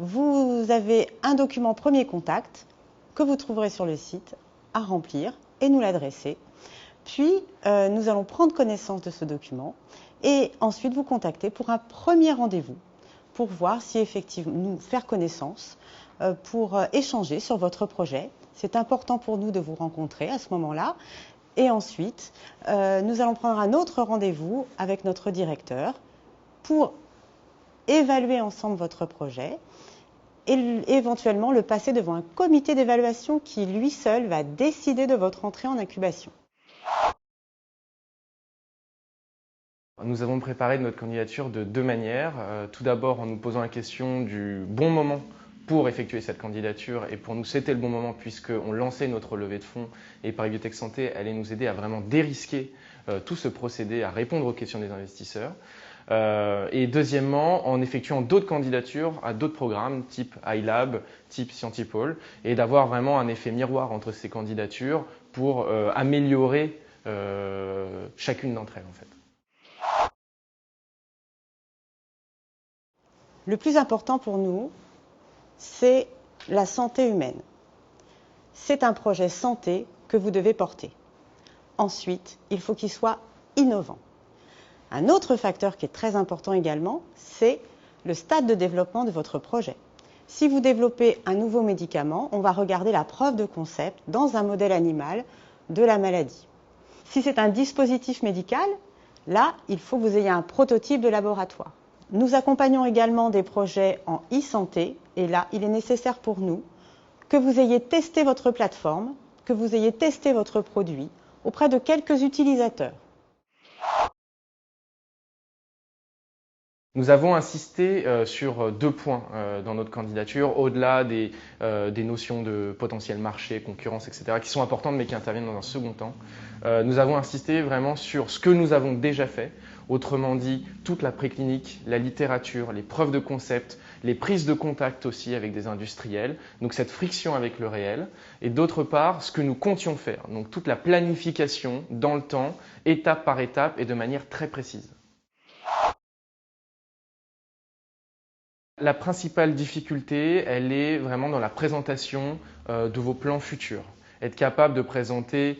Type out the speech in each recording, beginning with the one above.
vous avez un document premier contact que vous trouverez sur le site à remplir et nous l'adresser. Puis, nous allons prendre connaissance de ce document et ensuite vous contacter pour un premier rendez-vous pour voir si effectivement nous faire connaissance, pour échanger sur votre projet. C'est important pour nous de vous rencontrer à ce moment-là. Et ensuite, nous allons prendre un autre rendez-vous avec notre directeur pour évaluer ensemble votre projet et éventuellement le passer devant un comité d'évaluation qui, lui seul, va décider de votre entrée en incubation. Nous avons préparé notre candidature de deux manières. Tout d'abord en nous posant la question du bon moment pour effectuer cette candidature, et pour nous c'était le bon moment puisqu'on lançait notre levée de fonds et Paris Biotech Santé allait nous aider à vraiment dérisquer tout ce procédé, à répondre aux questions des investisseurs. Et deuxièmement, en effectuant d'autres candidatures à d'autres programmes type iLab, type Scientipol, et d'avoir vraiment un effet miroir entre ces candidatures pour améliorer chacune d'entre elles en fait. Le plus important pour nous, c'est la santé humaine. C'est un projet santé que vous devez porter. Ensuite, il faut qu'il soit innovant. Un autre facteur qui est très important également, c'est le stade de développement de votre projet. Si vous développez un nouveau médicament, on va regarder la preuve de concept dans un modèle animal de la maladie. Si c'est un dispositif médical, là, il faut que vous ayez un prototype de laboratoire. Nous accompagnons également des projets en e-santé et là, il est nécessaire pour nous que vous ayez testé votre plateforme, que vous ayez testé votre produit auprès de quelques utilisateurs. Nous avons insisté sur deux points dans notre candidature, au-delà des notions de potentiel marché, concurrence, etc., qui sont importantes mais qui interviennent dans un second temps. Nous avons insisté vraiment sur ce que nous avons déjà fait, autrement dit toute la préclinique, la littérature, les preuves de concept, les prises de contact aussi avec des industriels, donc cette friction avec le réel, et d'autre part ce que nous comptions faire, donc toute la planification dans le temps, étape par étape et de manière très précise. La principale difficulté, elle est vraiment dans la présentation de vos plans futurs. Être capable de présenter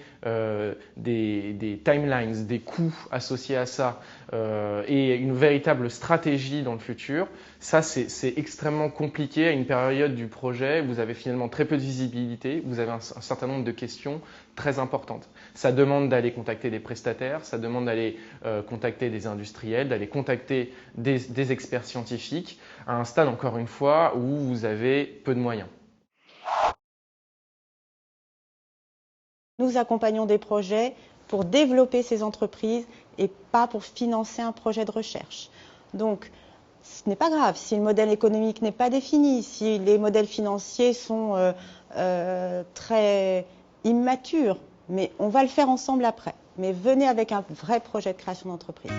des timelines, des coûts associés à ça et une véritable stratégie dans le futur, ça c'est extrêmement compliqué à une période du projet. Vous avez finalement très peu de visibilité, vous avez un certain nombre de questions très importantes. Ça demande d'aller contacter des prestataires, ça demande d'aller contacter des industriels, d'aller contacter des experts scientifiques à un stade encore une fois où vous avez peu de moyens. Nous accompagnons des projets pour développer ces entreprises et pas pour financer un projet de recherche. Donc, ce n'est pas grave si le modèle économique n'est pas défini, si les modèles financiers sont très immatures, mais on va le faire ensemble après. Mais venez avec un vrai projet de création d'entreprise.